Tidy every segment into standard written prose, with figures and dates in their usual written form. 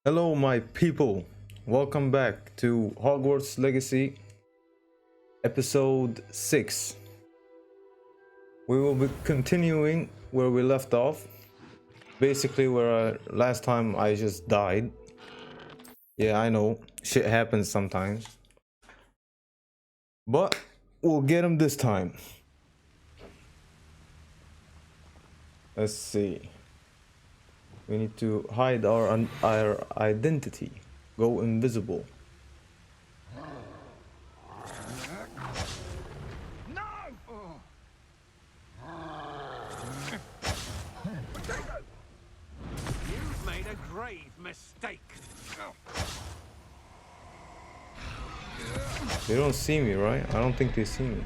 Hello, my people. Welcome back to Hogwarts Legacy, episode 6. We will be continuing where we left off. Basically, where last time I just died. Yeah, I know, shit happens sometimes. But we'll get him this time. Let's see. We need to hide our identity. Go invisible. You've made a grave mistake. They don't see me, right? I don't think they see me.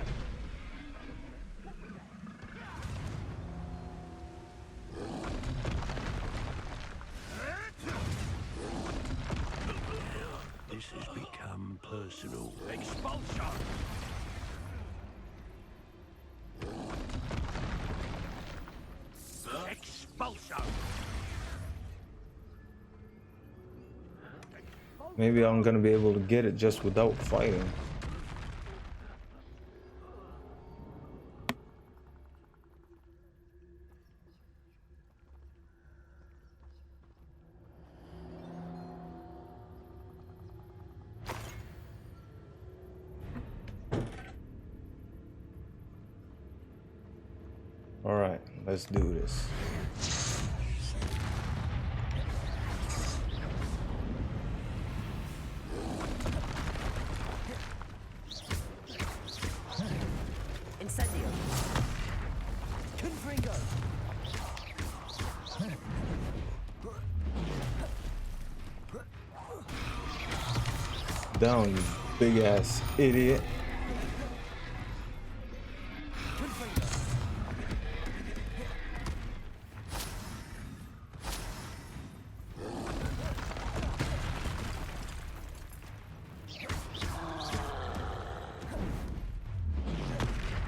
This has become personal. Expulsion! Expulsion! Maybe I'm gonna be able to get it just without fighting. Alright, let's do this. Incendio. Confringo. Down, you big ass idiot. Confringo.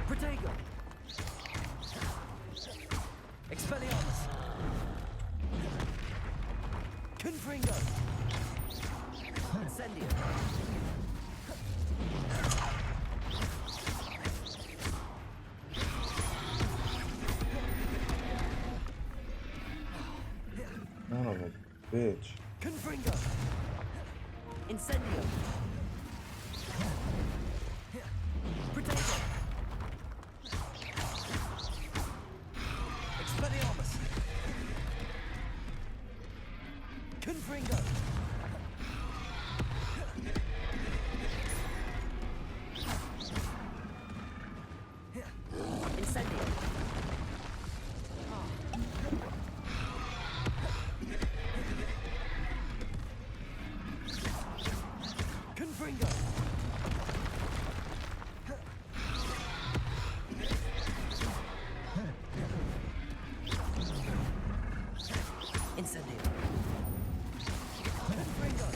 Protego. Expelliarmus. Confringo. Incendio. Son of a bitch. Confringo. Incendio. Protego. Expelliarmus. Confringo. Incendio. Confringo. Incendio. Confringo.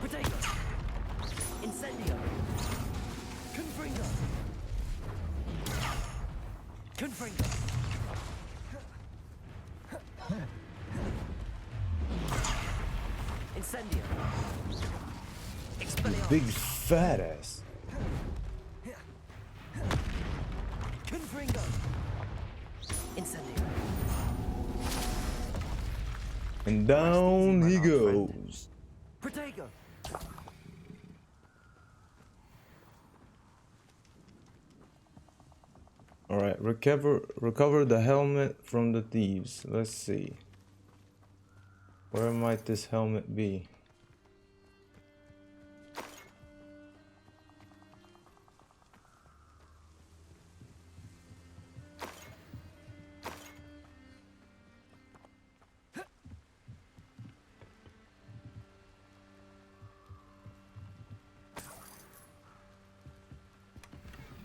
Protego. Incendio. Confringo. Confringo. Incendio. Expelliarmus. Big fat ass. Confringo. Incendio. And down he goes. Protego. Alright, recover the helmet from the thieves. Let's see. Where might this helmet be?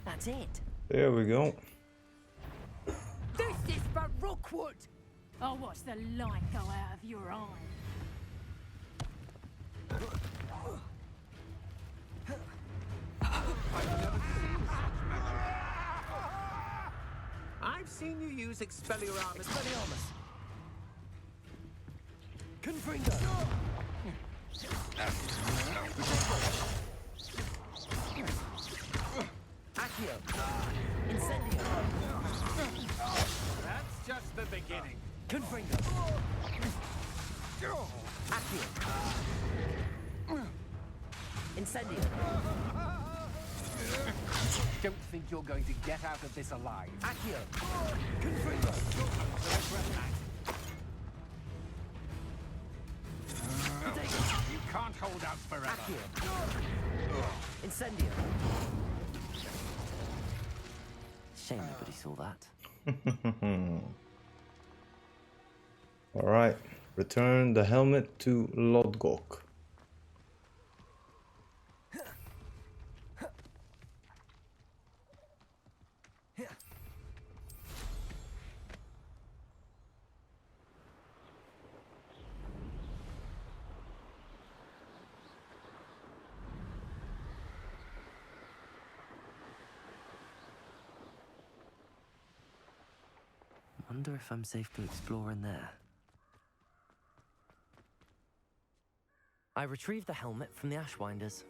That's it. There we go. This is for Rookwood! I'll watch the light go out of your eye. seen you use Expelliarmus. Expelliarmus. Confringo. Accio. Incendio. That's just the beginning. Confringo. Accio. Incendio. Don't think you're going to get out of this alive. Accio. Confringo. You can't hold out forever. Accio. Incendio. Shame nobody saw that. All right, return the helmet to Lodgok. Wonder if I'm safe to explore in there. I retrieved the helmet from the Ashwinders.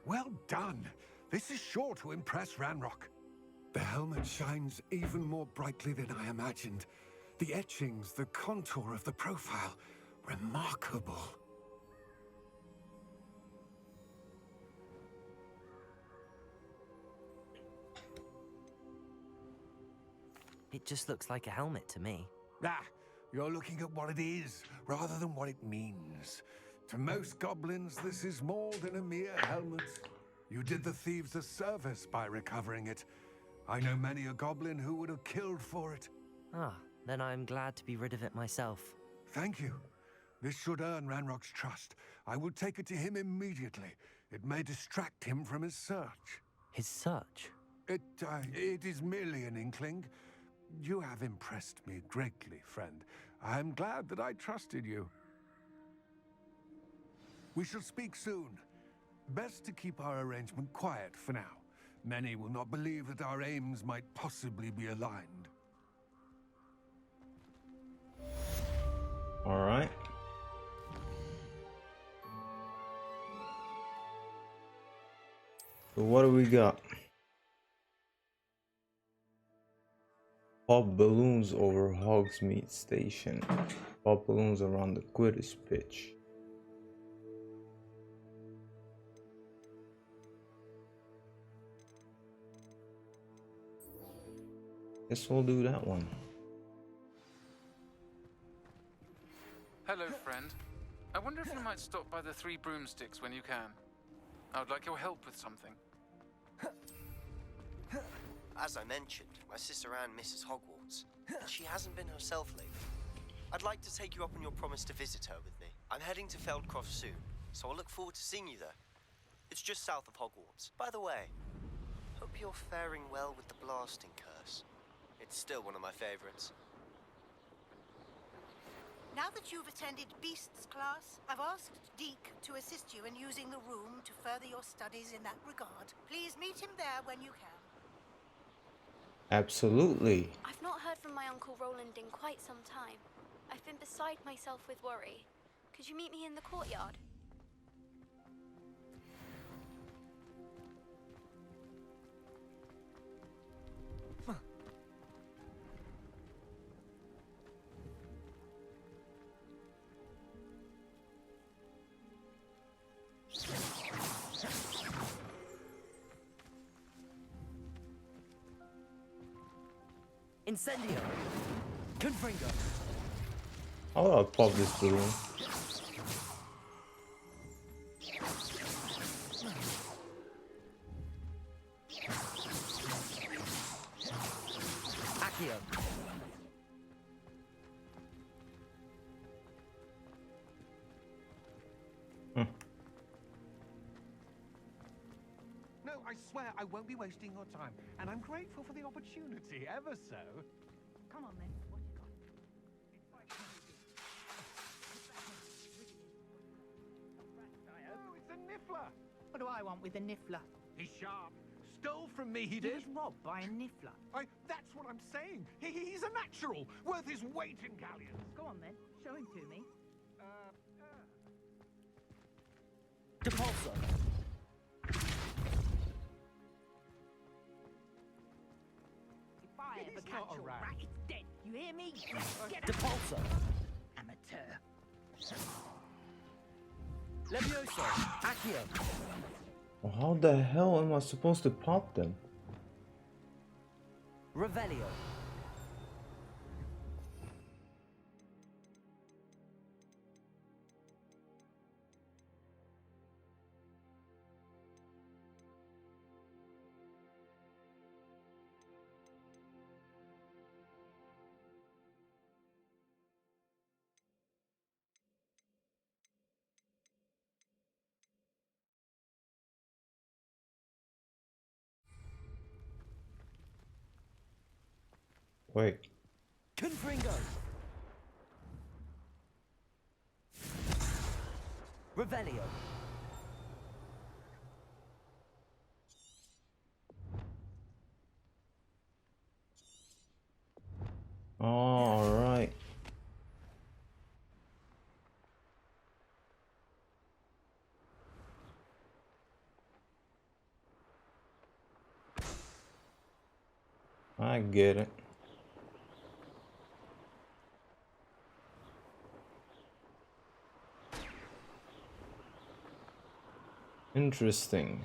Well done. This is sure to impress Ranrock. The helmet shines even more brightly than I imagined. The etchings, the contour of the profile, remarkable. It just looks like a helmet to me. Ah, you're looking at what it is, rather than what it means. To most goblins, this is more than a mere helmet. You did the thieves a service by recovering it. I know many a goblin who would have killed for it. Ah, then I'm glad to be rid of it myself. Thank you. This should earn Ranrock's trust. I will take it to him immediately. It may distract him from his search. His search? It is merely an inkling. You have impressed me greatly, friend. I am glad that I trusted you. We shall speak soon. Best to keep our arrangement quiet for now. Many will not believe that our aims might possibly be aligned. All right. So what do we got? Pop balloons over Hogsmeade Station. Pop balloons around the Quidditch pitch. Guess we'll do that one. Hello, friend. I wonder if you might stop by the Three Broomsticks when you can. I would like your help with something. As I mentioned, my sister Anne misses Hogwarts, and she hasn't been herself lately. I'd like to take you up on your promise to visit her with me. I'm heading to Feldcroft soon, so I'll look forward to seeing you there. It's just south of Hogwarts. By the way, hope you're faring well with the blasting curse. It's still one of my favorites. Now that you've attended Beasts class, I've asked Deke to assist you in using the room to further your studies in that regard. Please meet him there when you can. Absolutely. I've not heard from my Uncle Roland in quite some time. I've been beside myself with worry. Could you meet me in the courtyard? Incendio. Confringo. I'll pop this balloon. Accio. No, I swear I won't be wasting your time, and I'm grateful for the opportunity, ever so. Come on then. What you got? Oh, it's a niffler. What do I want with a niffler? He's sharp, stole from me, he He did. was robbed by a niffler. That's what I'm saying. He's a natural, worth his weight in galleons. Go on then, show him to me. Depulso. If I ever He's catch not your around. rat, it's dead. You hear me? Get out. Depulso. Amateur. Levioso. Accio. Well, how the hell am I supposed to pop them? Revelio. Wait. Confringo. Revelio. All right. I get it. Interesting.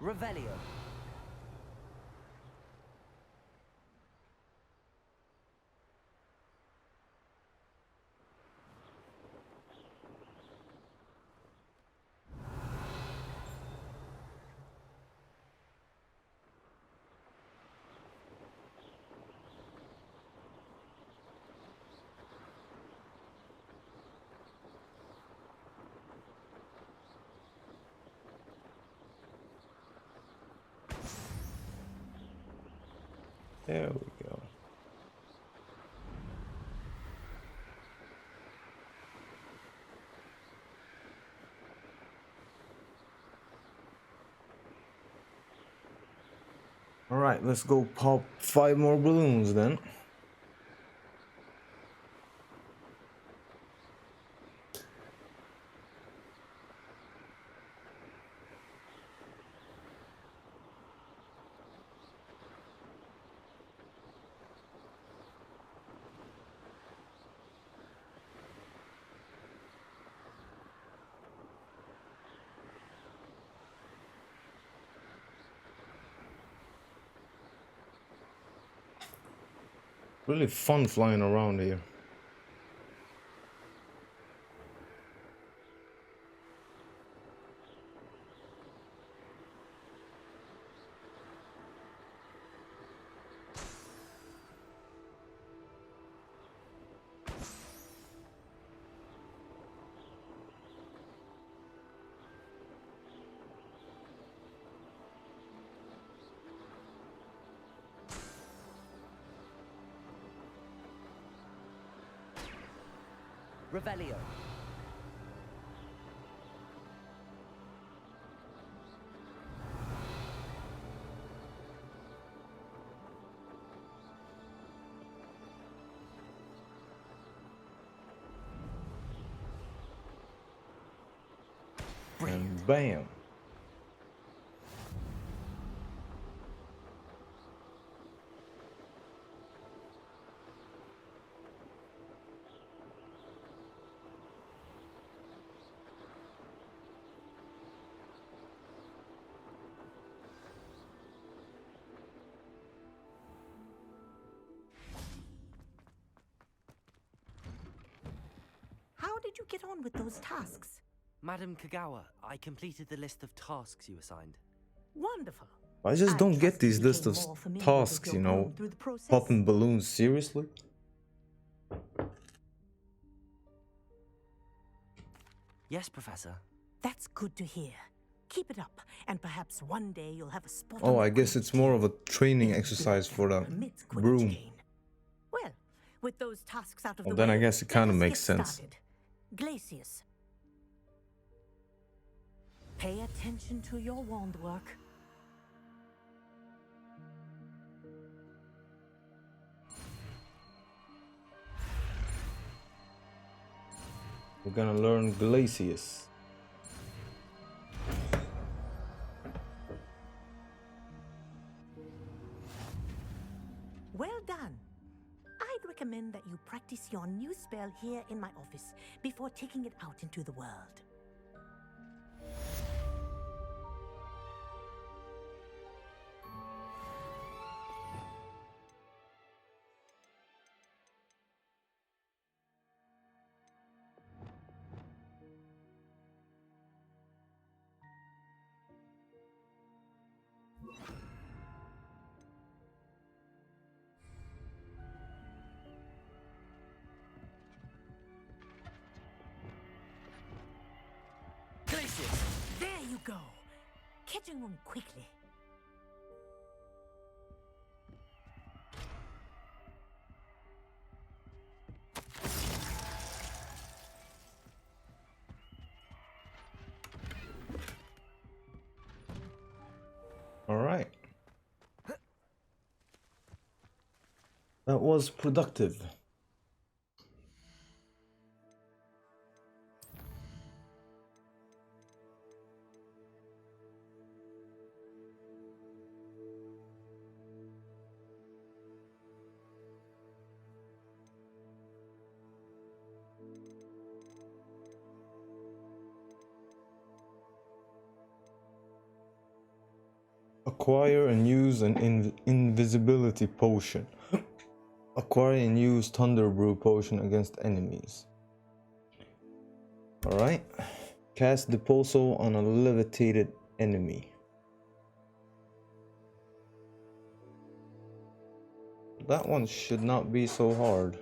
Revelio. There we go. All right, let's go pop 5 more balloons then. Really fun flying around here. Revelio. And bam. How did you get on with those tasks? Madam Kagawa, I completed the list of tasks you assigned. Wonderful. I just don't get trust you these list became of more familiar with tasks, your you know. broom through the process. Popping balloons, seriously? Yes, Professor. That's good to hear. Keep it up, and perhaps one day you'll have a spot. Oh, on the I guess it's more of a training exercise for the permits broom. Quidditch game. Well, with those tasks out of Well, the then way, I guess it let kind of us makes get sense. started. Glacius. Pay attention to your wand work. We're gonna learn Glacius. Well done. I'd recommend that you practice your new spell here in my office before taking it out into the world. There you go. Catching on quickly. All right. That was productive. Acquire and use an invisibility potion. Acquire and use Thunder Brew potion against enemies. Alright. Cast Disposal on a levitated enemy. That one should not be so hard.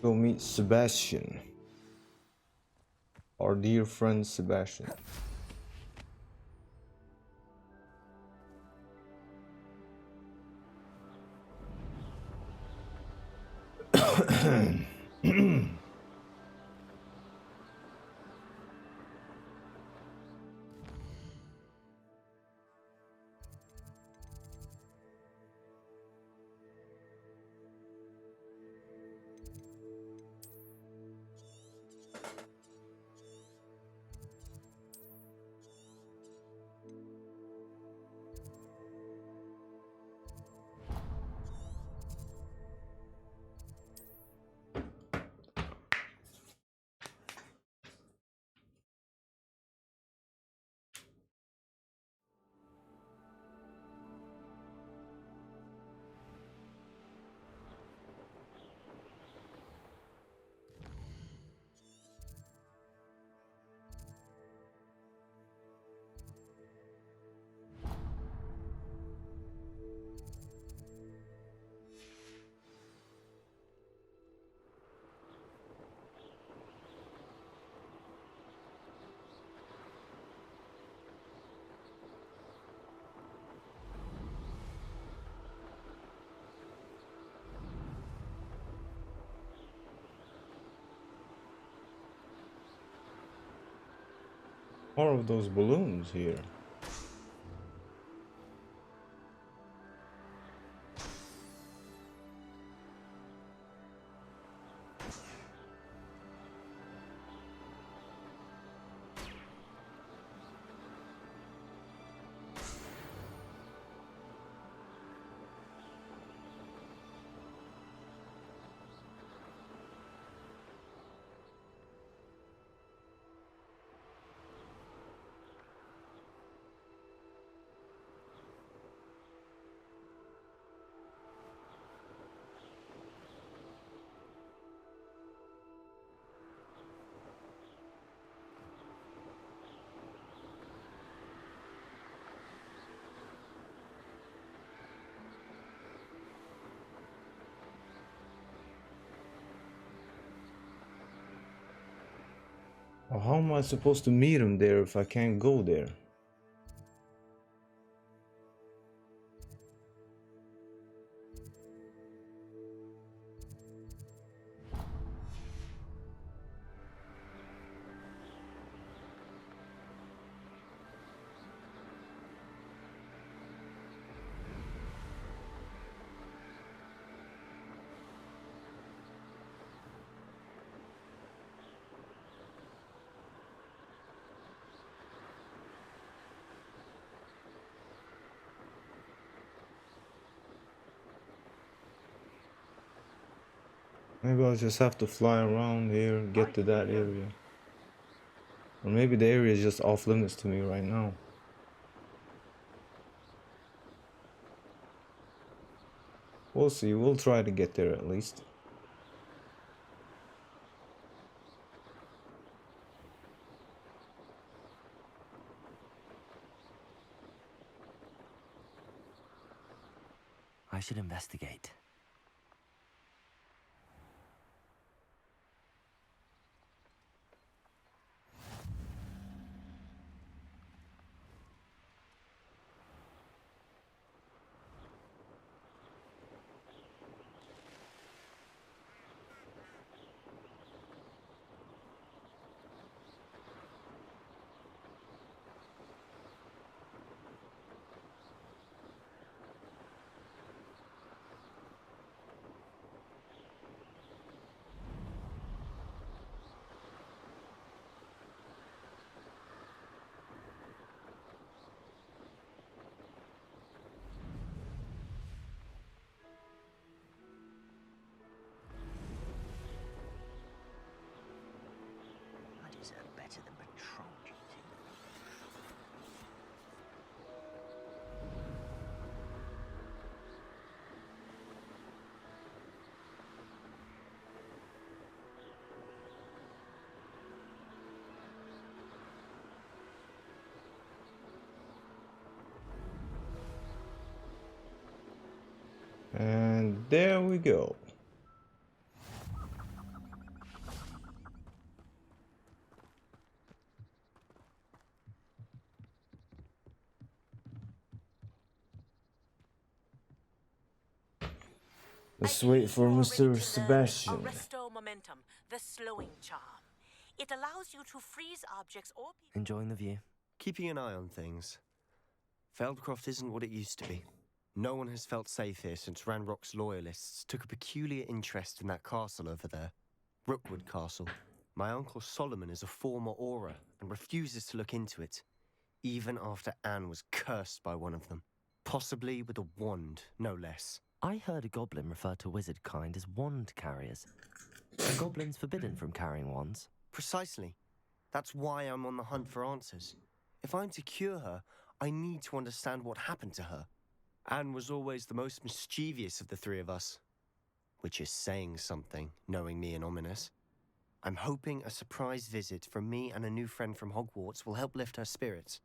Go meet Sebastian. Our dear friend Sebastian. More of those balloons here. Oh, how am I supposed to meet him there if I can't go there? Maybe I'll just have to fly around here, get to that area. Or maybe the area is just off limits to me right now. We'll see, we'll try to get there at least. I should investigate. I deserve better than patrol duty. And there we go. Let's wait for Mr. Sebastian. Restore momentum, the slowing charm. It allows you to freeze objects or people. Enjoying the view? Keeping an eye on things. Feldcroft isn't what it used to be. No one has felt safe here since Ranrock's loyalists took a peculiar interest in that castle over there. Rookwood Castle. My uncle Solomon is a former Auror and refuses to look into it, even after Anne was cursed by one of them. Possibly with a wand, no less. I heard a goblin refer to wizard kind as wand carriers. Are goblins forbidden from carrying wands? Precisely. That's why I'm on the hunt for answers. If I'm to cure her, I need to understand what happened to her. Anne was always the most mischievous of the three of us. Which is saying something, knowing me and Ominous. I'm hoping a surprise visit from me and a new friend from Hogwarts will help lift her spirits.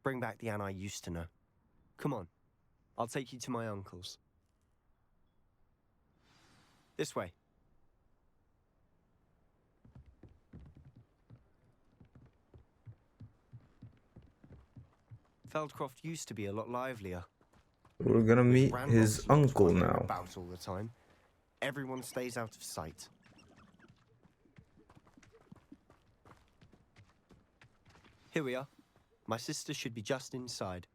Bring back the Anne I used to know. Come on, I'll take you to my uncle's. This way. Feldcroft used to be a lot livelier. We're gonna meet his uncle now. About all the time. Everyone stays out of sight. Here we are. My sister should be just inside.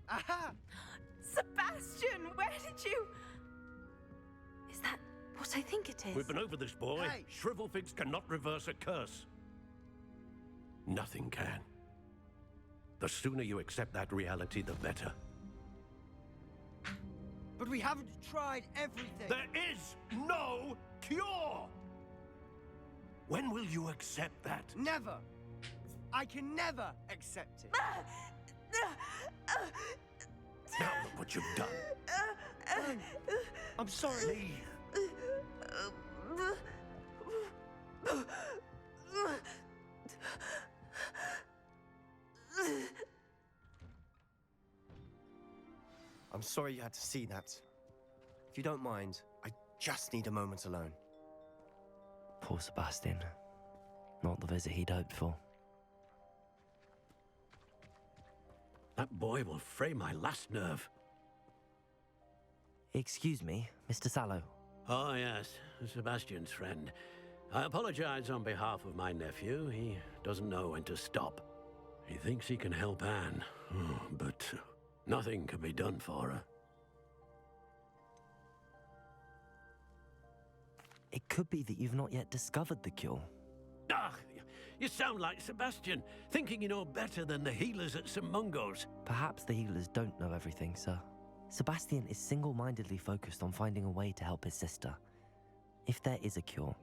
Aha! Sebastian, where did you... Is that what I think it is? We've been over this, boy. Hey. Shrivelfigs cannot reverse a curse. Nothing can. The sooner you accept that reality, the better. But we haven't tried everything. There is no cure! When will you accept that? Never. I can never accept it. Now look what you've done. I'm sorry. Leave. I'm sorry you had to see that. If you don't mind, I just need a moment alone. Poor Sebastian. Not the visit he'd hoped for. That boy will fray my last nerve. Excuse me, Mr. Sallow. Oh, yes, Sebastian's friend. I apologize on behalf of my nephew. He doesn't know when to stop. He thinks he can help Anne, but nothing can be done for her. It could be that you've not yet discovered the cure. Ah, you sound like Sebastian, thinking you know better than the healers at St. Mungo's. Perhaps the healers don't know everything, sir. Sebastian is single-mindedly focused on finding a way to help his sister. If there is a cure,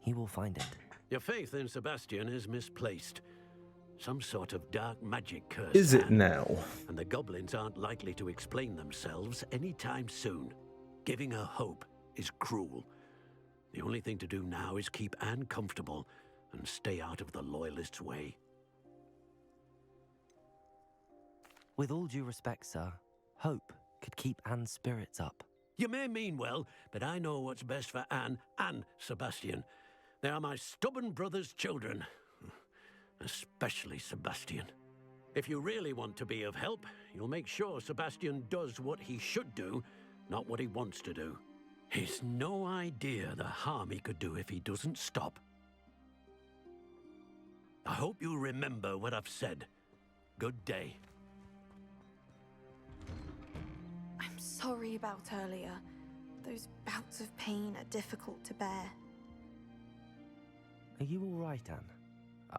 he will find it. Your faith in Sebastian is misplaced. Some sort of dark magic curse. Is it now? And the goblins aren't likely to explain themselves anytime soon. Giving her hope is cruel. The only thing to do now is keep Anne comfortable and stay out of the Loyalists' way. With all due respect, sir, hope could keep Anne's spirits up. You may mean well, but I know what's best for Anne and Sebastian. They are my stubborn brother's children. Especially Sebastian. If you really want to be of help, you'll make sure Sebastian does what he should do, not what he wants to do. He's no idea the harm he could do if he doesn't stop. I hope you remember what I've said. Good day. I'm sorry about earlier. Those bouts of pain are difficult to bear. Are you all right, Anne?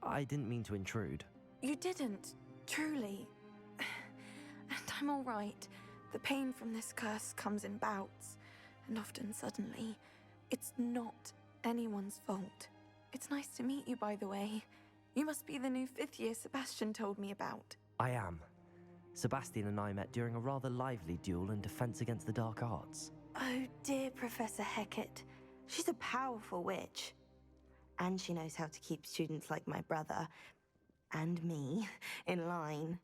I didn't mean to intrude. You didn't, truly. And I'm all right. The pain from this curse comes in bouts, and often suddenly. It's not anyone's fault. It's nice to meet you, by the way. You must be the new 5th year Sebastian told me about. I am. Sebastian and I met during a rather lively duel in defense against the dark arts. Oh dear, Professor Hecat. She's a powerful witch. And she knows how to keep students like my brother, and me, in line.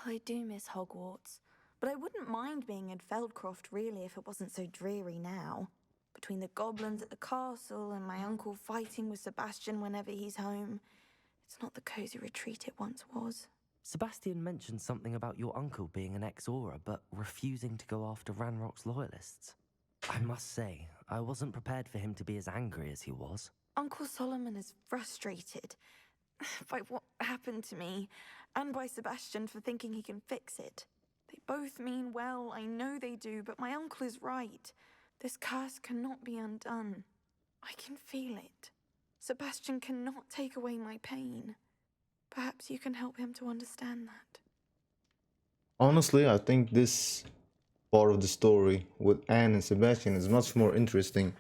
I do miss Hogwarts, but I wouldn't mind being in Feldcroft, really, if it wasn't so dreary now. Between the goblins at the castle and my uncle fighting with Sebastian whenever he's home, it's not the cozy retreat it once was. Sebastian mentioned something about your uncle being an ex-Auror, but refusing to go after Ranrock's loyalists. I must say, I wasn't prepared for him to be as angry as he was. Uncle Solomon is frustrated by what happened to me, and by Sebastian for thinking he can fix it. They both mean well, I know they do, but my uncle is right. This curse cannot be undone. I can feel it. Sebastian cannot take away my pain. Perhaps you can help him to understand that. Honestly, I think this part of the story with Anne and Sebastian is much more interesting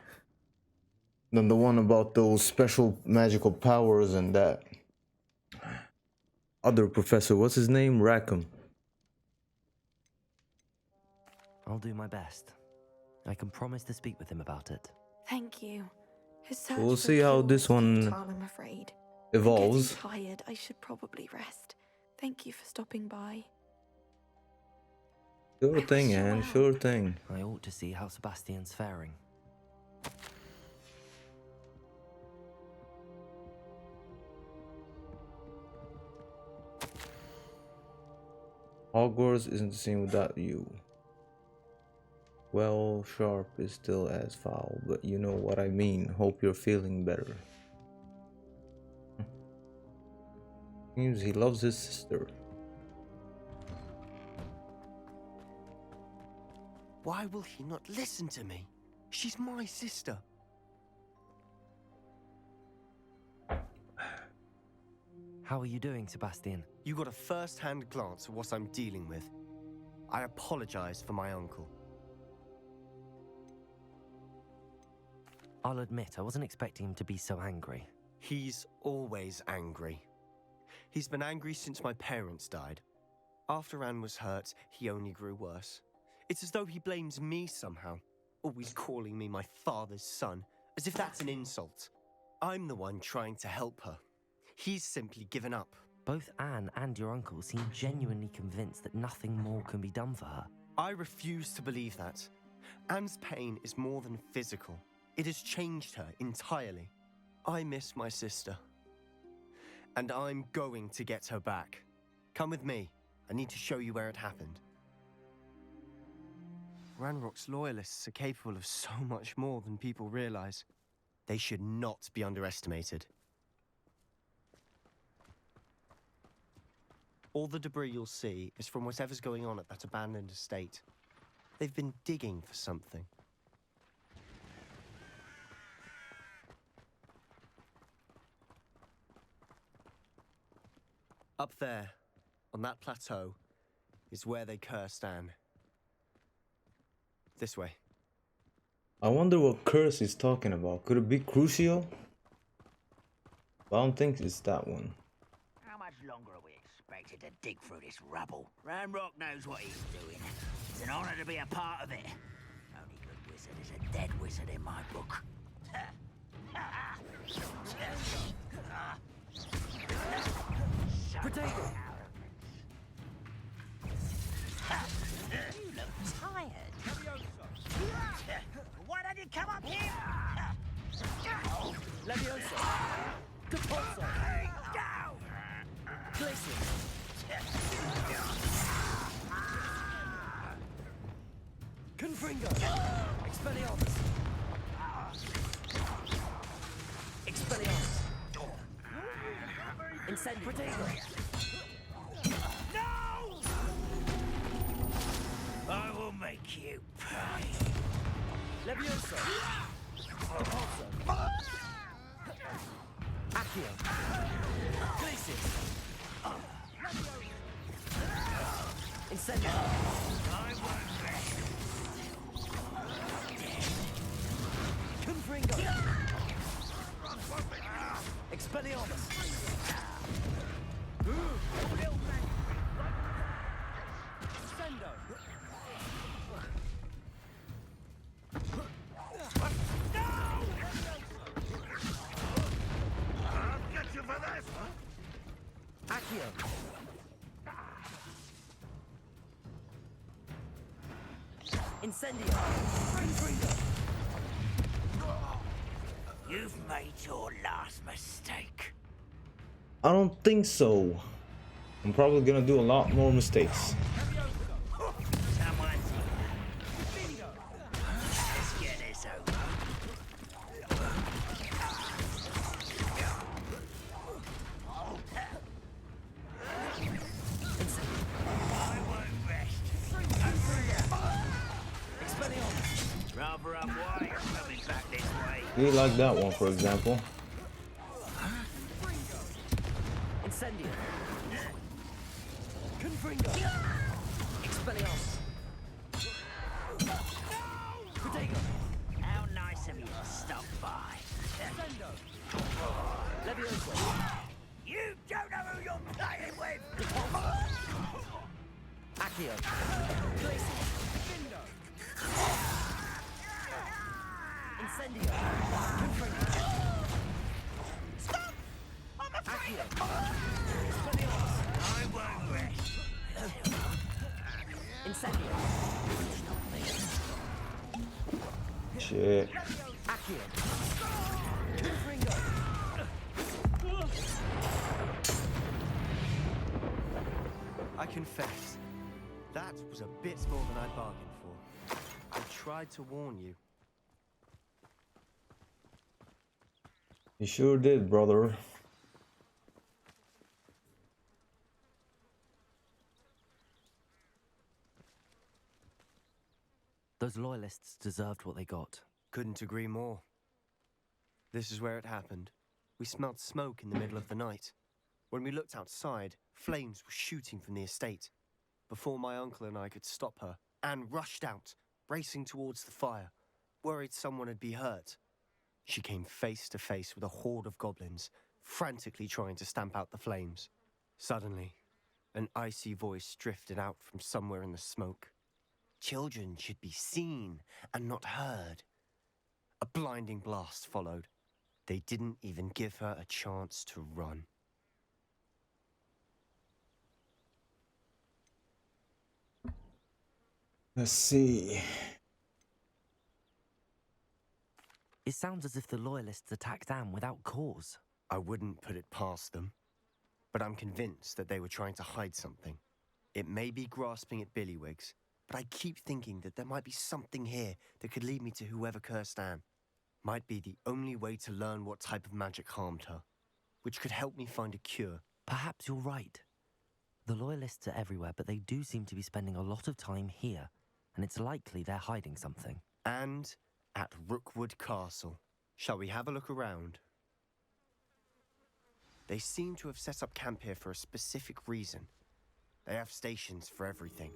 than the one about those special magical powers and that other professor. What's his name? Rackham. I'll do my best. I can promise to speak with him about it. Thank you. His search We'll for see how cure this is one futile, I'm afraid. evolves. I'm getting tired. I should probably rest. Thank you for stopping by. Sure thing, Anne. Sure thing. I ought to see how Sebastian's faring. Hogwarts isn't the same without you. Well, Sharp is still as foul, but you know what I mean. Hope you're feeling better. Seems he loves his sister. Why will he not listen to me? She's my sister. How are you doing, Sebastian? You got a first-hand glance at what I'm dealing with. I apologize for my uncle. I'll admit, I wasn't expecting him to be so angry. He's always angry. He's been angry since my parents died. After Anne was hurt, he only grew worse. It's as though he blames me somehow, always calling me my father's son, as if that's an insult. I'm the one trying to help her. He's simply given up. Both Anne and your uncle seem genuinely convinced that nothing more can be done for her. I refuse to believe that. Anne's pain is more than physical. It has changed her entirely. I miss my sister. And I'm going to get her back. Come with me. I need to show you where it happened. Ranrock's loyalists are capable of so much more than people realize. They should not be underestimated. All the debris you'll see is from whatever's going on at that abandoned estate. They've been digging for something. Up there, on that plateau, is where they cursed Anne. This way. I wonder what curse he's talking about. Could it be Crucio? I don't think it's that one. How much longer are we expected to dig through this rubble? Ranrock knows what he's doing. It's an honor to be a part of it. Only good wizard is a dead wizard in my book. Potato! You look tired. Why don't you come up here? Leviosa! Capozzo! Glacier! Confringo! Expelliarmus! Expelliarmus! Incendio! Protego! No! I will make you pay. Leviosa! Capozzo! Accio! Glacier! Incendio! I won't rest. Confringo! Expelliarmus! Sendo! I'll get you for this! Accio! Incendio! Confringo! You've made your last mistake. I don't think so. I'm probably gonna do a lot more mistakes. Someone's here. Let's get this over. I won't rest. Expelliarmus! Rather unwise coming back this way. You like that one, for example. Incendio! Confringo! Expelliarmus! Protego! How nice of you to stop by. Sendo! Leviosa! You don't know who you're playing with. Accio! Glacier! Incendio! Confringo! Stop! I'm afraid. Accio! Expelliarmus! I won't rest. Incendio! Shit. Accio! Confringo! I confess, that was a bit more than I bargained for. I tried to warn you. You sure did, brother. Those loyalists deserved what they got. Couldn't agree more. This is where it happened. We smelled smoke in the middle of the night. When we looked outside, flames were shooting from the estate. Before my uncle and I could stop her, Anne rushed out, racing towards the fire, worried someone had been hurt. She came face to face with a horde of goblins, frantically trying to stamp out the flames. Suddenly, an icy voice drifted out from somewhere in the smoke. Children should be seen and not heard. A blinding blast followed. They didn't even give her a chance to run. Let's see. It sounds as if the Loyalists attacked Anne without cause. I wouldn't put it past them, but I'm convinced that they were trying to hide something. It may be grasping at Billywigs, but I keep thinking that there might be something here that could lead me to whoever cursed Anne. Might be the only way to learn what type of magic harmed her, which could help me find a cure. Perhaps you're right. The Loyalists are everywhere, but they do seem to be spending a lot of time here, and it's likely they're hiding something. And at Rookwood Castle. Shall we have a look around? They seem to have set up camp here for a specific reason. They have stations for everything.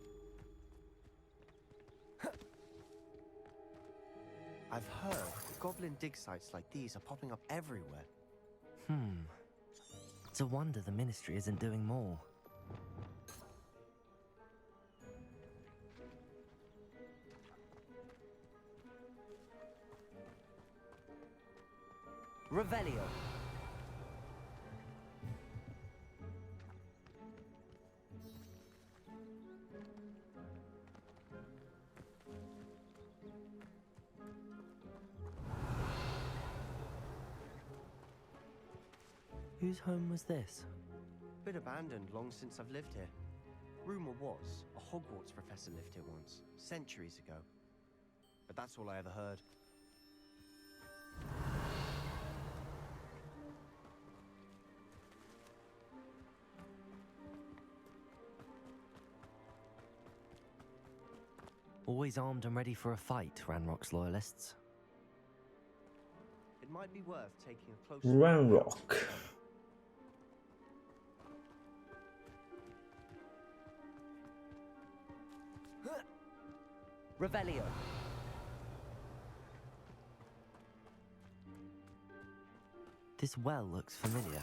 I've heard goblin dig sites like these are popping up everywhere. It's a wonder the Ministry isn't doing more. Revelio. Whose home was this? Been abandoned long since I've lived here. Rumor was a Hogwarts professor lived here once, centuries ago. But that's all I ever heard. Always armed and ready for a fight, Ranrock's Loyalists. It might be worth taking a close Ranrock. Revelio. This well looks familiar.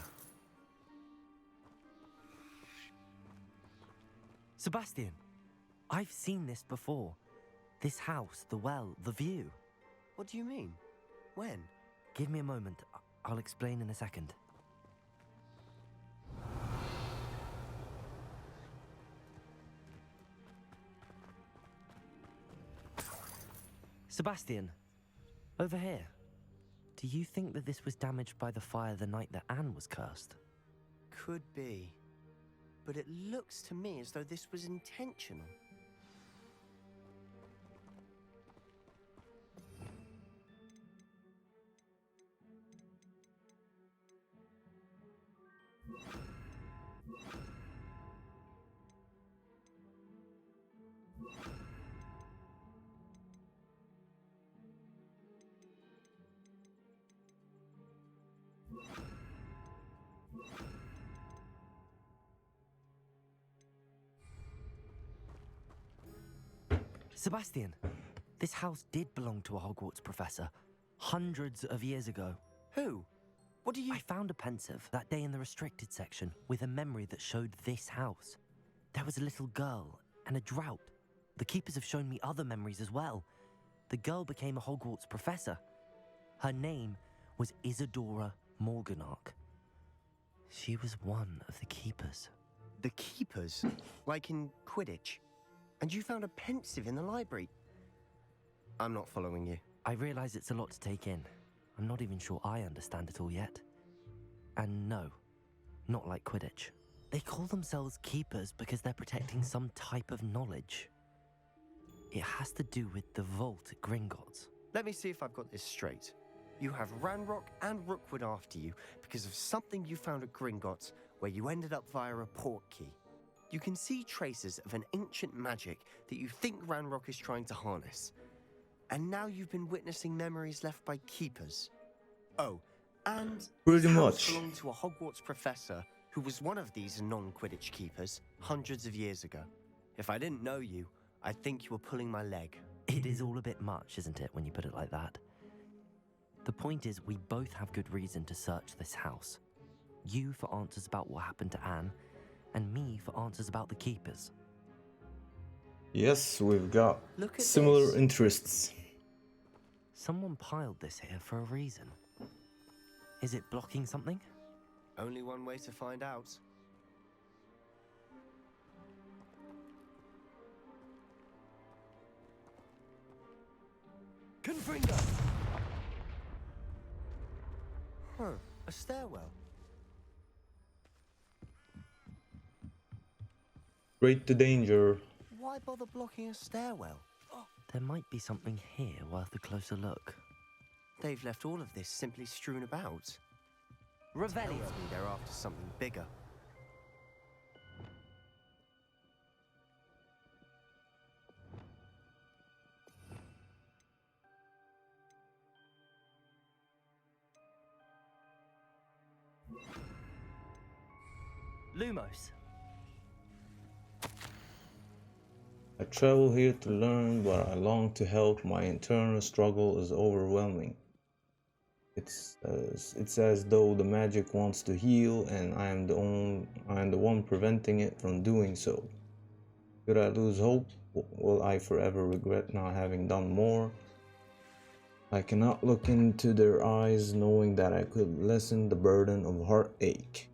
Sebastian, I've seen this before. This house, the well, the view. What do you mean? When? Give me a moment. I'll explain in a second. Sebastian, over here. Do you think that this was damaged by the fire the night that Anne was cursed? Could be. But it looks to me as though this was intentional. Sebastian, this house did belong to a Hogwarts professor, hundreds of years ago. Who? What do you... I found a pensive that day in the restricted section with a memory that showed this house. There was a little girl and a drought. The keepers have shown me other memories as well. The girl became a Hogwarts professor. Her name was Isadora Morganark. She was one of the keepers. The keepers? Like in Quidditch? And you found a pensive in the library? I'm not following you. I realize it's a lot to take in. I'm not even sure I understand it all yet. And no, not like Quidditch. They call themselves keepers because they're protecting some type of knowledge. It has to do with the vault at Gringotts. Let me see if I've got this straight. You have Ranrock and Rookwood after you because of something you found at Gringotts where you ended up via a portkey. You can see traces of an ancient magic that you think Ranrock is trying to harness. And now you've been witnessing memories left by keepers. Oh, and pretty this house much belonged to a Hogwarts professor who was one of these non-Quidditch keepers hundreds of years ago. If I didn't know you, I'd think you were pulling my leg. It is all a bit much, isn't it, when you put it like that? The point is, we both have good reason to search this house. You for answers about what happened to Anne, and me for answers about the keepers. yes, we've got Look at similar this. interests. Someone piled this here for a reason. Is it blocking something? Only one way to find out. Confringo! Huh, a stairwell. Great to danger. Why bother blocking a stairwell? There might be something here worth a closer look. They've left all of this simply strewn about. Revelio. Tells me they're after something bigger. Lumos. I travel here to learn, but I long to help. My internal struggle is overwhelming. It's as though the magic wants to heal, and I am the one preventing it from doing so. Should I lose hope? Will I forever regret not having done more? I cannot look into their eyes knowing that I could lessen the burden of heartache.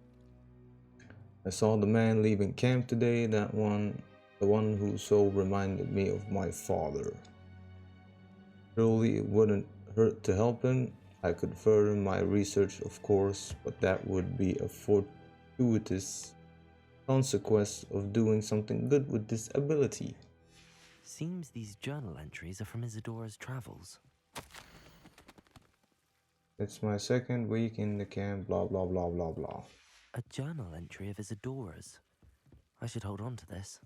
I saw the man leaving camp today, the one who so reminded me of my father. Surely it wouldn't hurt to help him. I could further my research, of course, but that would be a fortuitous consequence of doing something good with this ability. Seems these journal entries are from Isadora's travels. It's my second week in the camp, blah blah blah blah blah. A journal entry of Isadora's. I should hold on to this.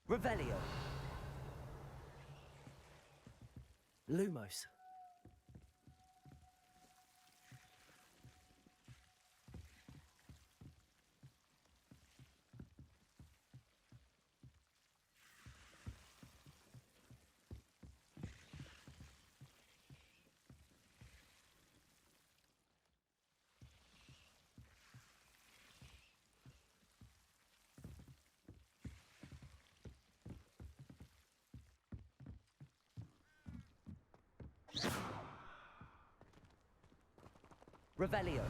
Revelio. Lumos. Revelio.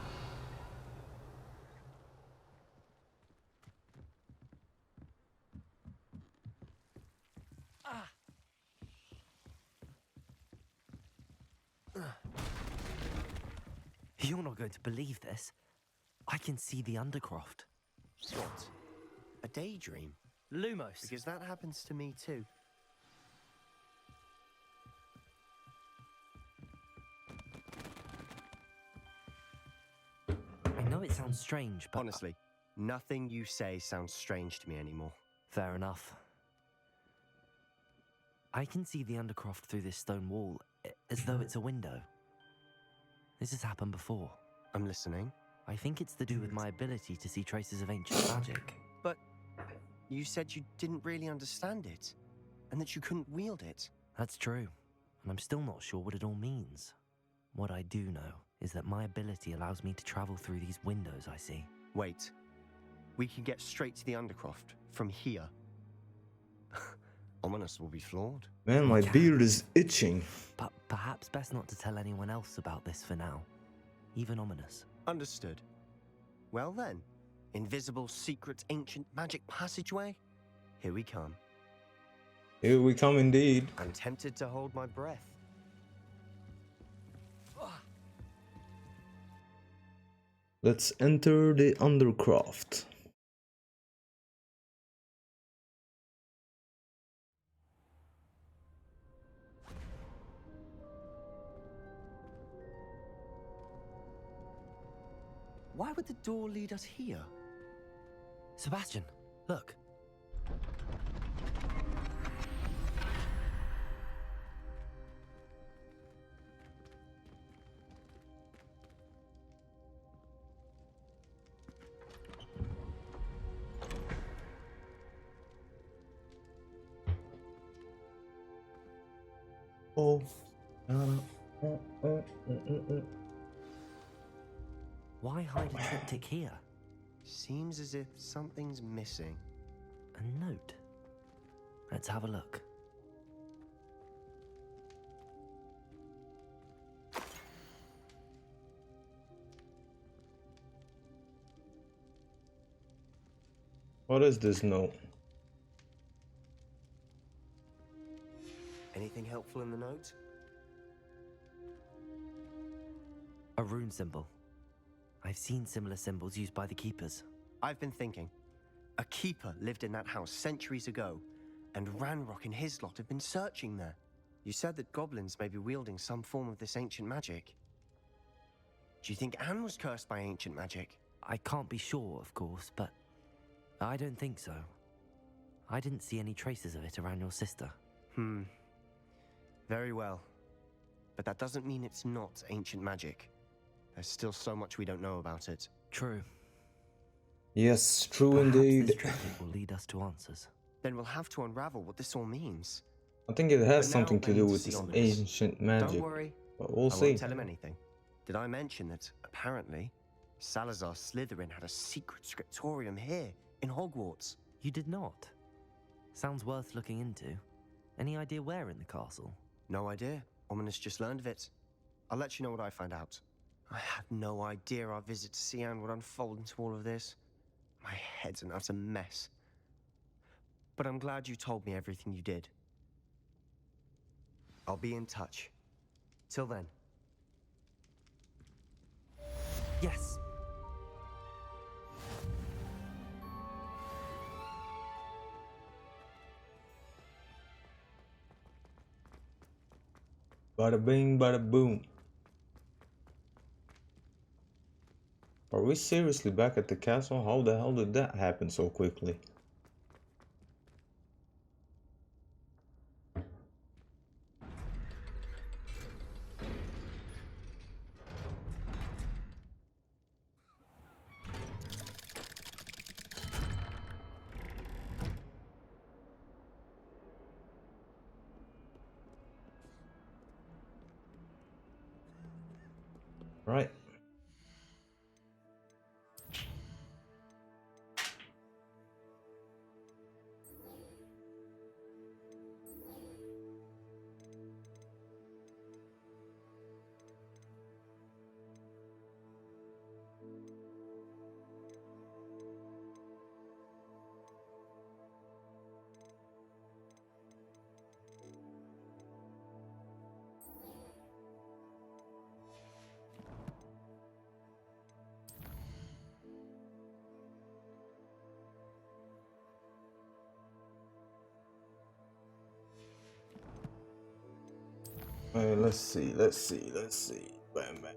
You're not going to believe this. I can see the Undercroft. What? A daydream? Lumos. Because that happens to me too. I know it sounds strange, but... Honestly, nothing you say sounds strange to me anymore. Fair enough. I can see the Undercroft through this stone wall, as though it's a window. This has happened before. I'm listening. I think it's to do with my ability to see traces of ancient magic. But you said you didn't really understand it, and that you couldn't wield it. That's true, and I'm still not sure what it all means. What I do know is that my ability allows me to travel through these windows I see. Wait. We can get straight to the Undercroft from here. Ominous will be floored. Man, my beard is itching. But perhaps best not to tell anyone else about this for now. Even Ominous. Understood. Well then, invisible, secret, ancient magic passageway? Here we come. Here we come indeed. I'm tempted to hold my breath. Let's enter the Undercroft. Why would the door lead us here? Sebastian, look. Oh. Why hide a triptych here? Seems as if something's missing. A note. Let's have a look. What is this note? helpful in the note? A rune symbol. I've seen similar symbols used by the keepers. I've been thinking. A keeper lived in that house centuries ago, and Ranrock and his lot have been searching there. You said that goblins may be wielding some form of this ancient magic. Do you think Anne was cursed by ancient magic? I can't be sure, of course, but I don't think so. I didn't see any traces of it around your sister. Very well. But that doesn't mean it's not ancient magic. There's still so much we don't know about it. True. Yes, true Perhaps indeed. this trip will lead us to answers. Then we'll have to unravel what this all means. I think it has But something now to I do need with see this Ominous. ancient magic. Don't worry. But we'll I see. won't tell him anything. Did I mention that apparently Salazar Slytherin had a secret scriptorium here in Hogwarts? You did not? Sounds worth looking into. Any idea where in the castle? No idea. Ominous just learned of it. I'll let you know what I find out. I had no idea our visit to Sian would unfold into all of this. My head's an utter mess. But I'm glad you told me everything you did. I'll be in touch. Till then. Yes. Bada bing, bada boom. Are we seriously back at the castle? How the hell did that happen so quickly? Right. Let's see. Bam, bam.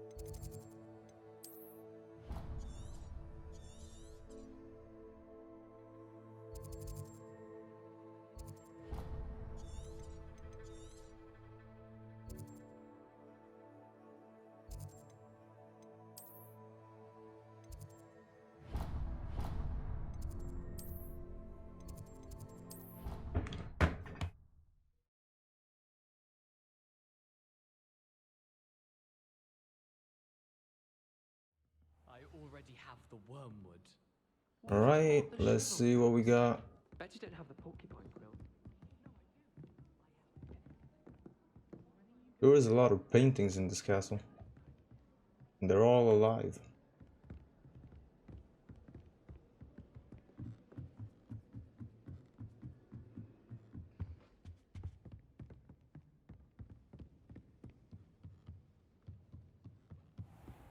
Already have the wormwood. Alright, let's see what we got. Bet you don't have the porcupine quill. There is a lot of paintings in this castle. And they're all alive.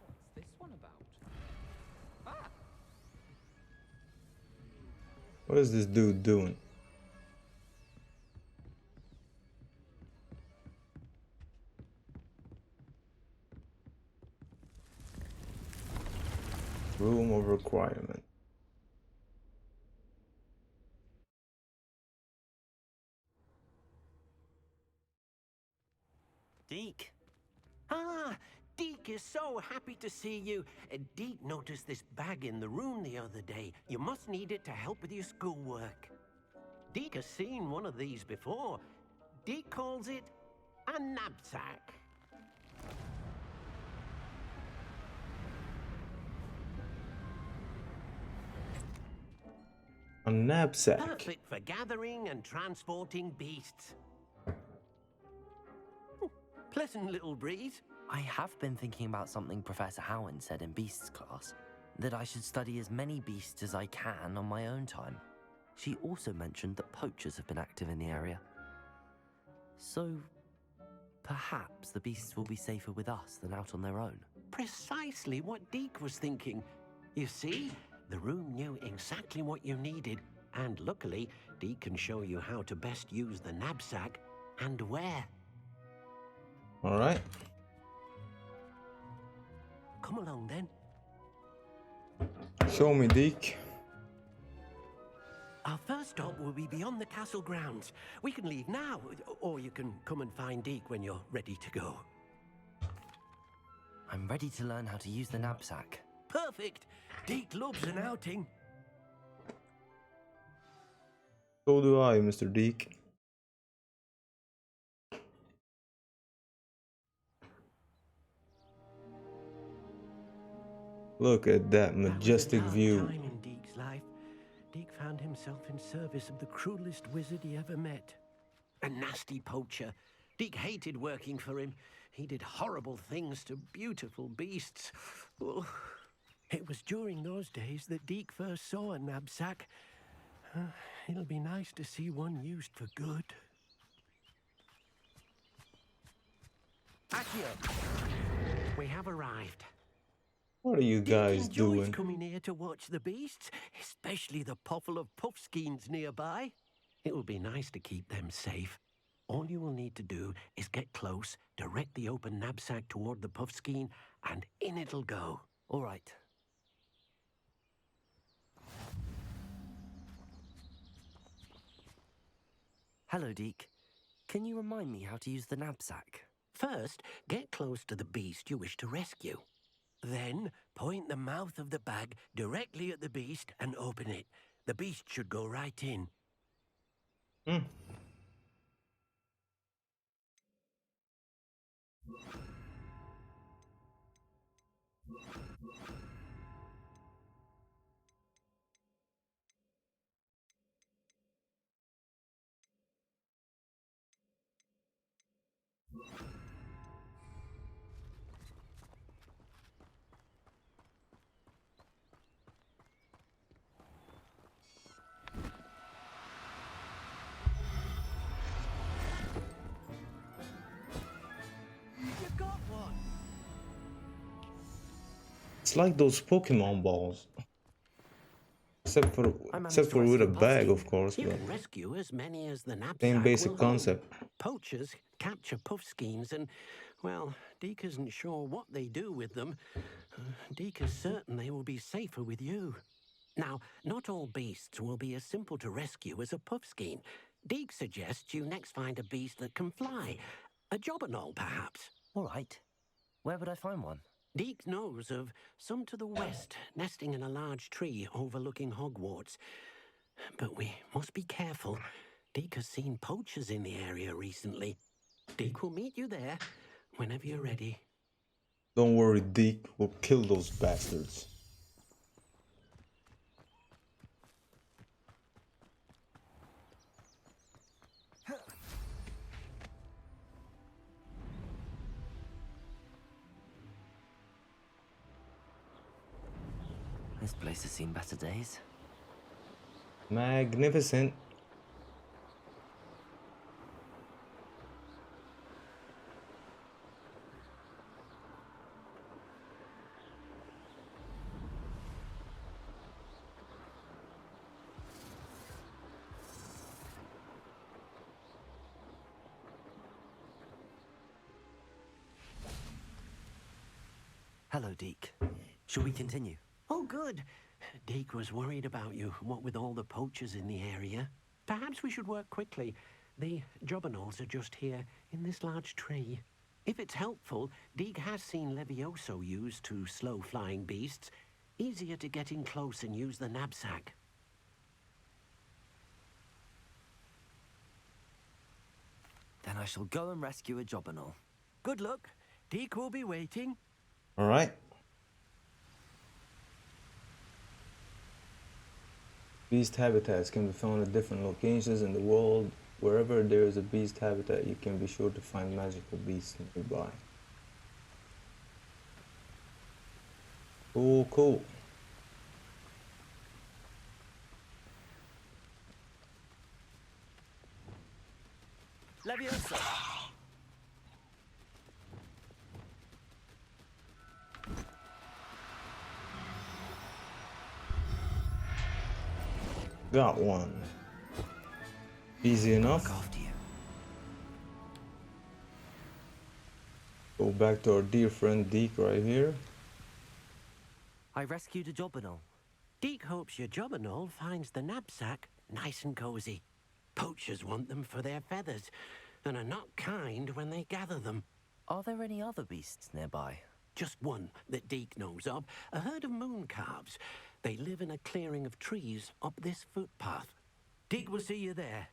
What's this one about? Ah! What is this dude doing? Room of requirement. Deke. Ah, Deke is so happy to see you. Deke noticed this bag in the room the other day. You must need it to help with your schoolwork. Deke has seen one of these before. Deke calls it a knapsack. A knapsack. Perfect for gathering and transporting beasts. Pleasant little breeze. I have been thinking about something Professor Howard said in Beasts class, that I should study as many beasts as I can on my own time. She also mentioned that poachers have been active in the area. So, Perhaps the beasts will be safer with us than out on their own. Precisely what Deke was thinking. You see, the room knew exactly what you needed, and luckily, Deke can show you how to best use the knapsack and where. All right. Come along then. Show me, Deke. Our first stop will be beyond the castle grounds. We can leave now, or you can come and find Deke when you're ready to go. I'm ready to learn how to use the knapsack. Perfect! Deke loves an outing. So do I, Mr. Deke. Look at that majestic view. Time in Deke's life. Deke found himself in service of the cruelest wizard he ever met. A nasty poacher. Deke hated working for him. He did horrible things to beautiful beasts. Oh. It was during those days that Deke first saw a knapsack. It'll be nice to see one used for good. Accio, we have arrived. What are you guys Deke enjoys doing? coming here to watch the beasts, especially the puffle of puffskeins nearby. It will be nice to keep them safe. All you will need to do is get close, direct the open knapsack toward the puffskein, and in it'll go. All right. Hello, Deke. Can you remind me how to use the knapsack? First, get close to the beast you wish to rescue. Then, point the mouth of the bag directly at the beast and open it. The beast should go right in. You got one. It's like those Pokemon balls. Except for with a bag, of course, You but can rescue as many as the knapsack same basic will hold. concept. Poachers capture puffskeins and, well, Deke isn't sure what they do with them. Deke is certain they will be safer with you. Now, not all beasts will be as simple to rescue as a puffskein. Deke suggests you next find a beast that can fly. A jobberknoll, perhaps. All right. Where would I find one? Deke knows of some to the west, nesting in a large tree overlooking Hogwarts. But we must be careful. Deke has seen poachers in the area recently. Deke will meet you there whenever you're ready. Don't worry, Deke. We'll kill those bastards. This place has seen better days. Magnificent. Hello, Deke. Shall we continue? Oh, good. Deke was worried about you, what with all the poachers in the area. Perhaps we should work quickly. The jobberknolls are just here, in this large tree. If it's helpful, Deke has seen Levioso used to slow flying beasts. Easier to get in close and use the knapsack. Then I shall go and rescue a jobberknoll. Good luck. Deke will be waiting. All right. Beast habitats can be found at different locations in the world. Wherever there is a beast habitat, you can be sure to find magical beasts nearby. Cool, cool. Levioso! Got one. Easy enough. After you. Go back to our dear friend Deke right here. I rescued a Jobberknoll. Deke hopes your Jobberknoll finds the knapsack nice and cozy. Poachers want them for their feathers, and are not kind when they gather them. Are there any other beasts nearby? Just one that Deke knows of, a herd of moon calves. They live in a clearing of trees up this footpath. Deke will see you there.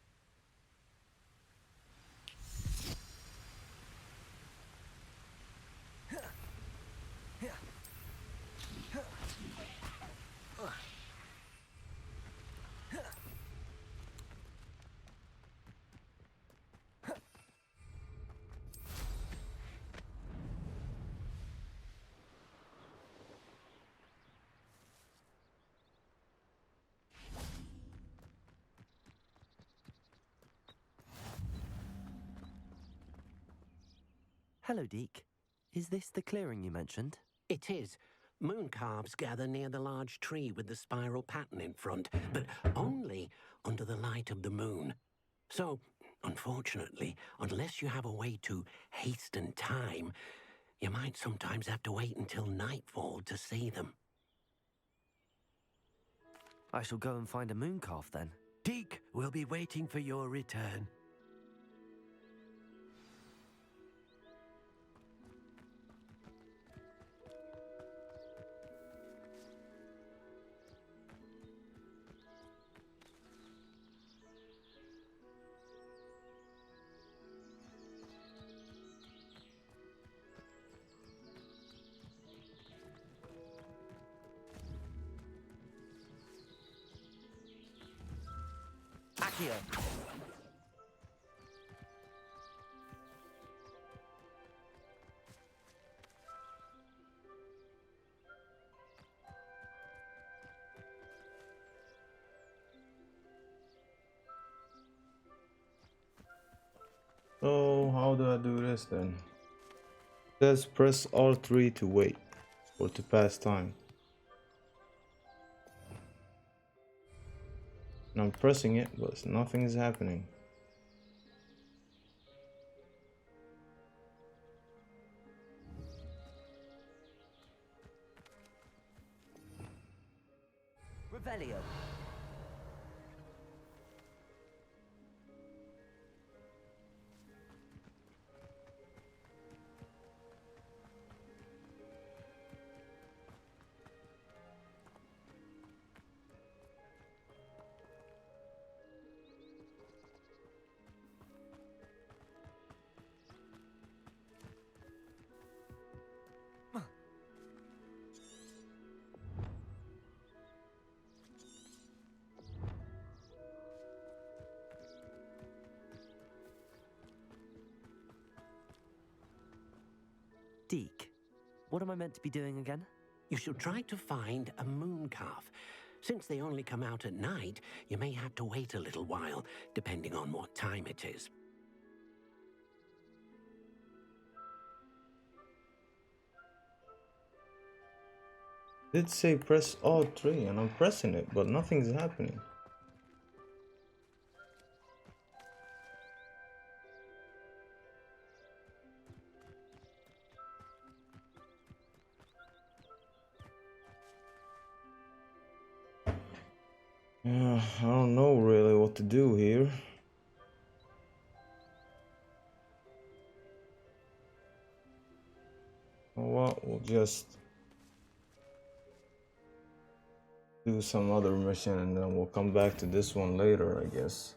Hello, Deke. Is this the clearing you mentioned? It is. Moon calves gather near the large tree with the spiral pattern in front, but only under the light of the moon. So, unfortunately, unless you have a way to hasten time, you might sometimes have to wait until nightfall to see them. I shall go and find a moon calf then. Deke will be waiting for your return. Accio! So how do I do this then? It says press R3 to wait or to pass time. And I'm pressing it, but nothing is happening. Revelio. Deke, what am I meant to be doing again? You should try to find a moon calf. Since they only come out at night, you may have to wait a little while, depending on what time it is. It did say press R3 and I'm pressing it, but nothing's happening. Yeah, I don't know really what to do here. Well, we'll just do some other mission and then we'll come back to this one later, I guess.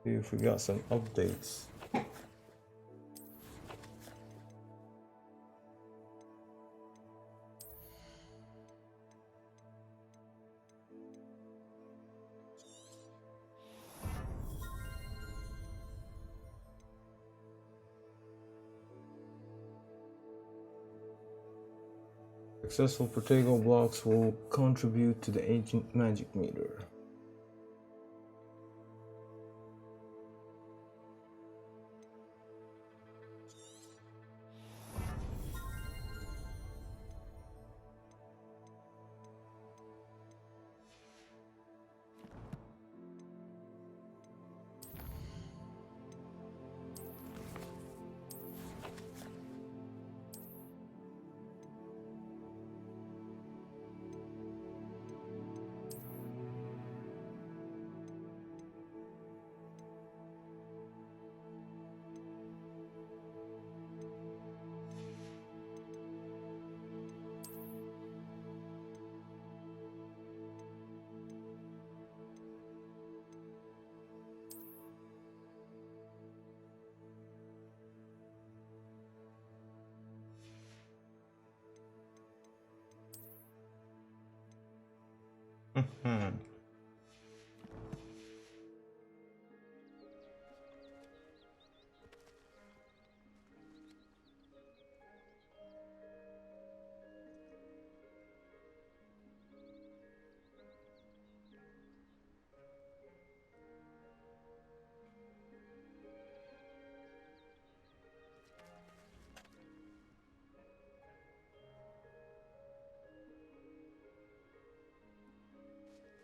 See if we got some updates. Successful Protego blocks will contribute to the ancient magic meter.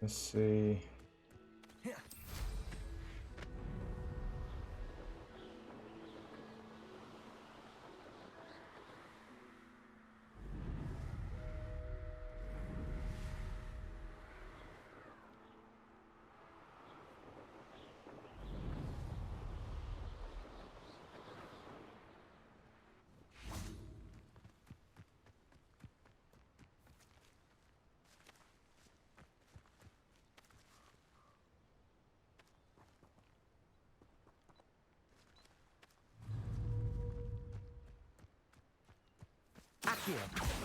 Let's see. Accio.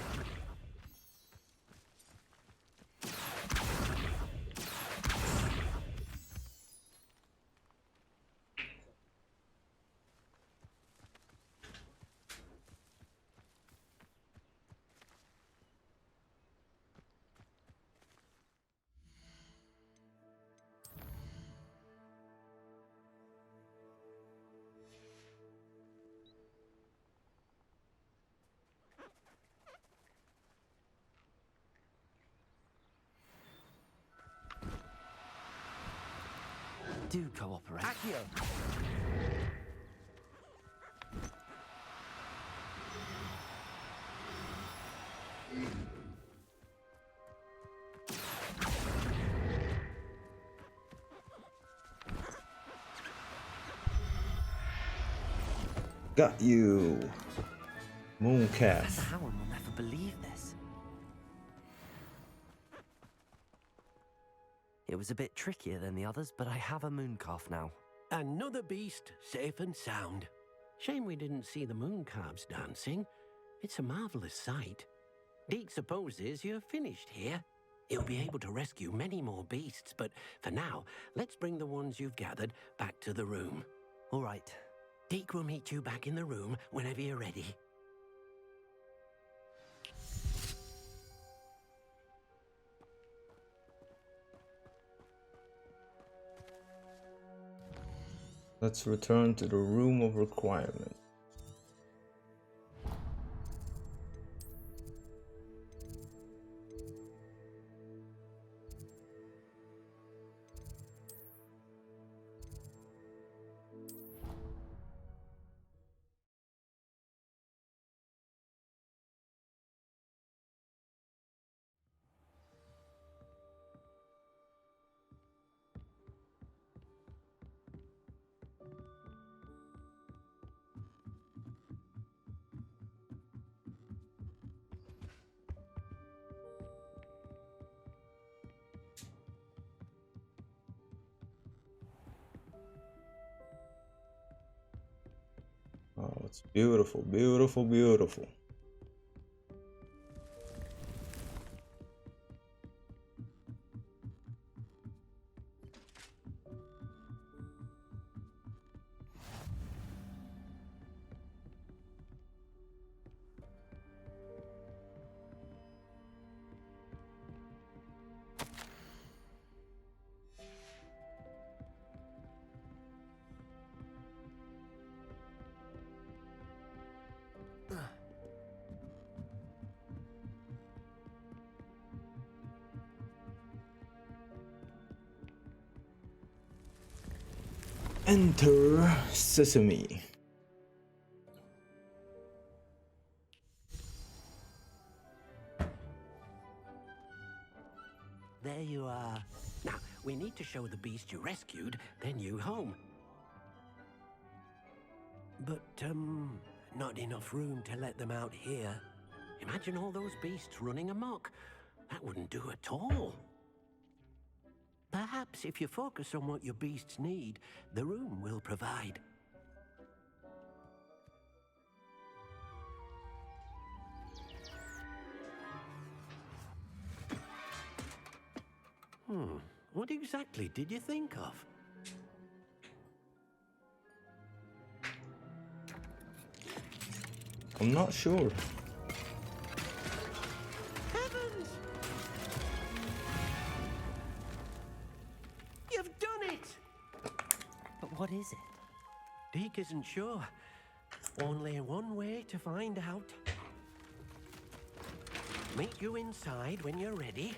Do cooperate. Accio. Got you. Mooncalf. Professor Howard will never believe this. It was a bit trickier than the others, but I have a mooncalf now. Another beast, safe and sound. Shame we didn't see the mooncalves dancing. It's a marvelous sight. Deke supposes you're finished here. He'll be able to rescue many more beasts, but for now, let's bring the ones you've gathered back to the room. All right. Deke will meet you back in the room whenever you're ready. Let's return to the room of requirement. Oh, it's beautiful, beautiful, beautiful. Enter Sesame. There you are. Now, we need to show the beast you rescued their new home. But, not enough room to let them out here. Imagine all those beasts running amok. That wouldn't do at all. Perhaps if you focus on what your beasts need, the room will provide. What exactly did you think of? I'm not sure. Heavens! You've done it! But what is it? Deke isn't sure. Only one way to find out. Meet you inside when you're ready.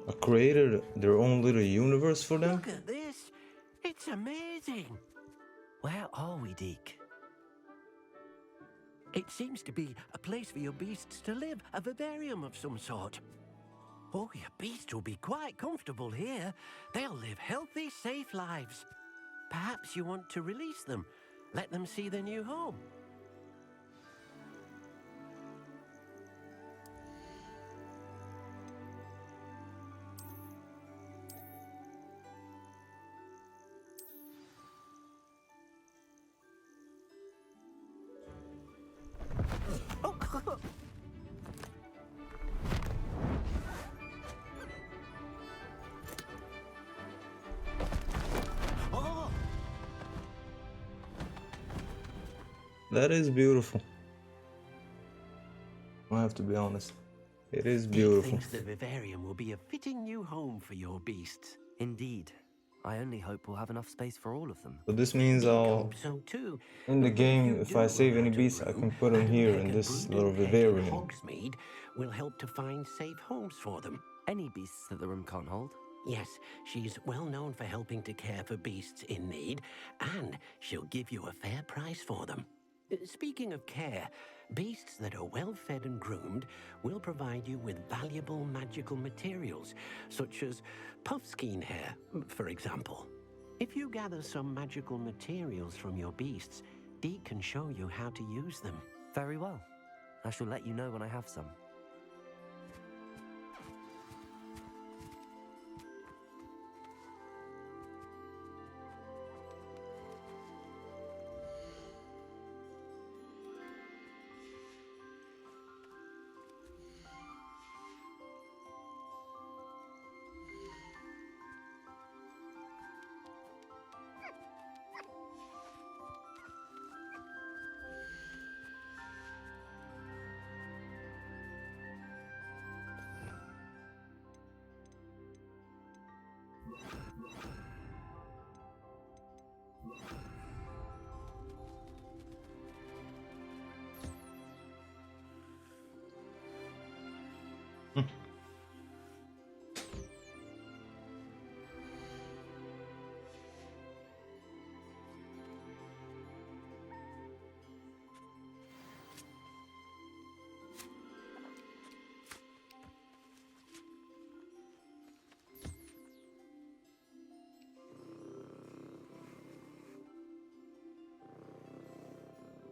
I created their own little universe for them. Look at this. It's amazing. Where are we, Deke? It seems to be a place for your beasts to live, a vivarium of some sort. Oh, your beasts will be quite comfortable here. They'll live healthy, safe lives. Perhaps you want to release them, let them see their new home. That is beautiful. I have to be honest. It is beautiful. He thinks the vivarium will be a fitting new home for your beasts. Indeed. I only hope we'll have enough space for all of them. So this means I'll, So too. in the game, if I save any beasts, I can put them here in this little vivarium. Hogsmeade will help to find safe homes for them. Any beasts that the room can't hold? Yes, she's well known for helping to care for beasts in need, and she'll give you a fair price for them. Speaking of care, beasts that are well fed and groomed will provide you with valuable magical materials, such as puffskein hair, for example. If you gather some magical materials from your beasts, Deke can show you how to use them. Very well. I shall let you know when I have some.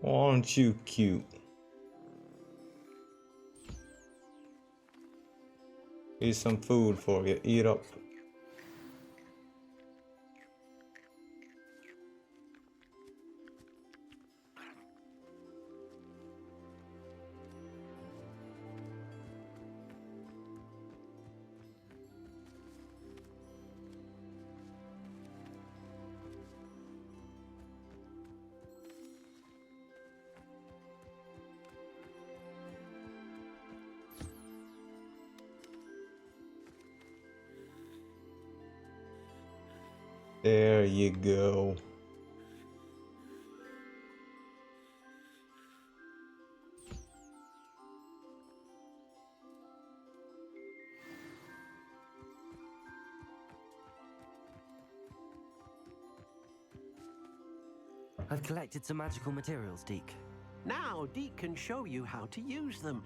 Aren't you cute? Here's some food for you. Eat up. There you go. I've collected some magical materials, Deke. Now, Deke can show you how to use them.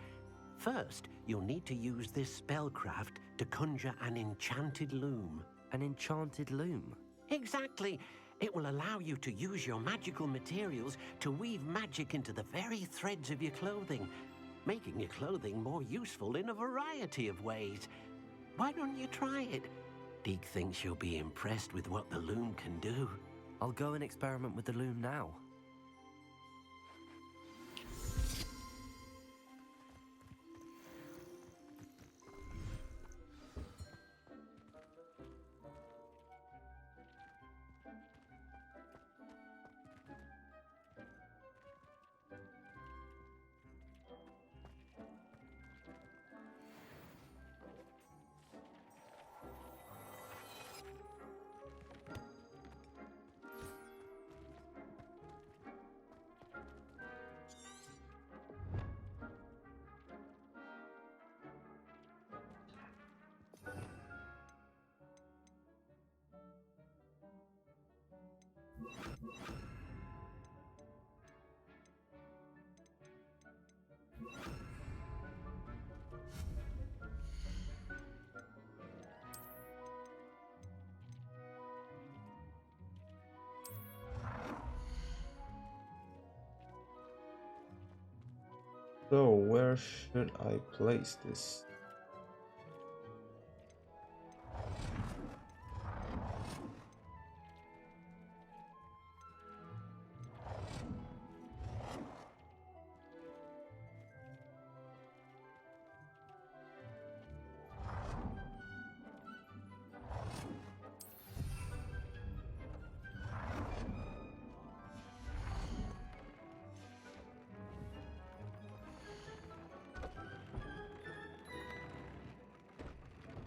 First, you'll need to use this spellcraft to conjure an enchanted loom. An enchanted loom? Exactly. It will allow you to use your magical materials to weave magic into the very threads of your clothing, making your clothing more useful in a variety of ways. Why don't you try it? Deke thinks you'll be impressed with what the loom can do. I'll go and experiment with the loom now. So, where should I place this?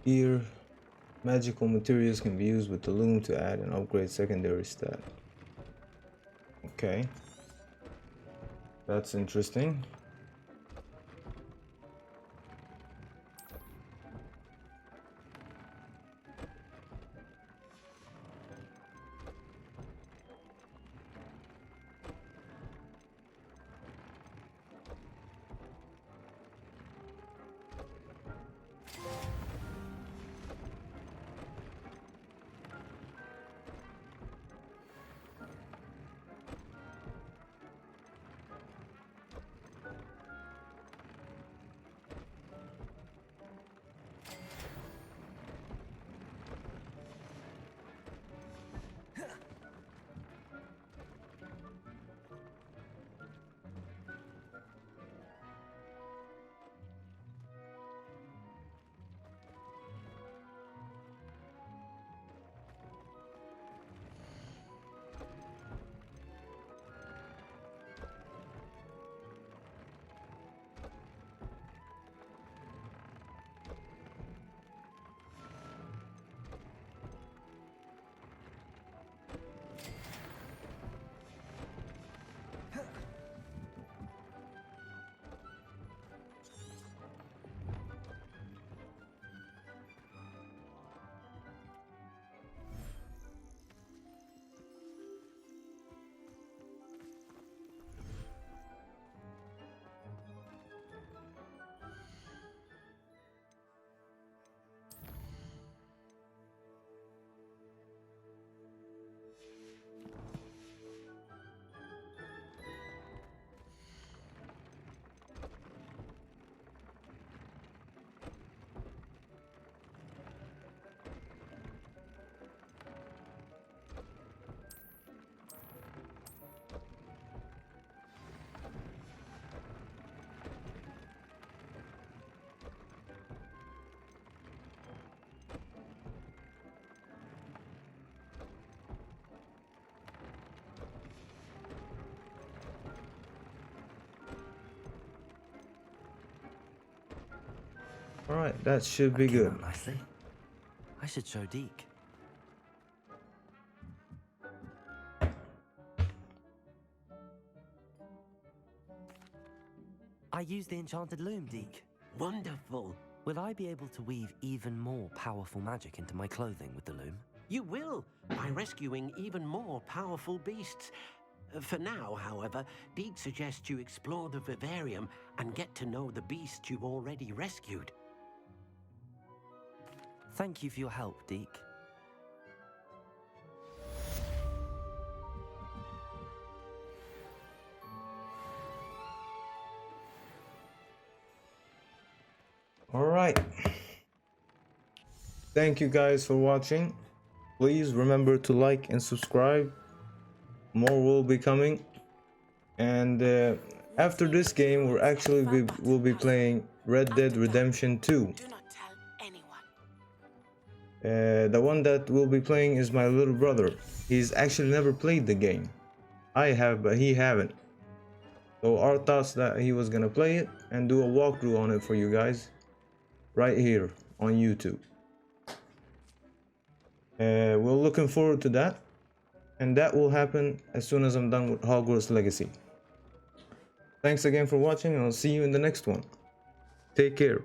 Here, magical materials can be used with the loom to add and upgrade secondary stat. Okay, that's interesting. Alright, that should be good. Nicely. I should show Deke. I used the enchanted loom, Deke. Wonderful. Will I be able to weave even more powerful magic into my clothing with the loom? You will, by rescuing even more powerful beasts. For now, however, Deke suggests you explore the vivarium and get to know the beast you've already rescued. Thank you for your help, Deke. All right. Thank you guys for watching. Please remember to like and subscribe. More will be coming. And after this game, we'll be playing Red Dead Redemption 2. Do not tell anyone. The one that we'll be playing is my little brother. He's actually never played the game. I have, but he haven't. So our thoughts that he was gonna play it and do a walkthrough on it for you guys right here on YouTube. We're looking forward to that, and that will happen as soon as I'm done with Hogwarts Legacy. Thanks again for watching, and I'll see you in the next one. Take care.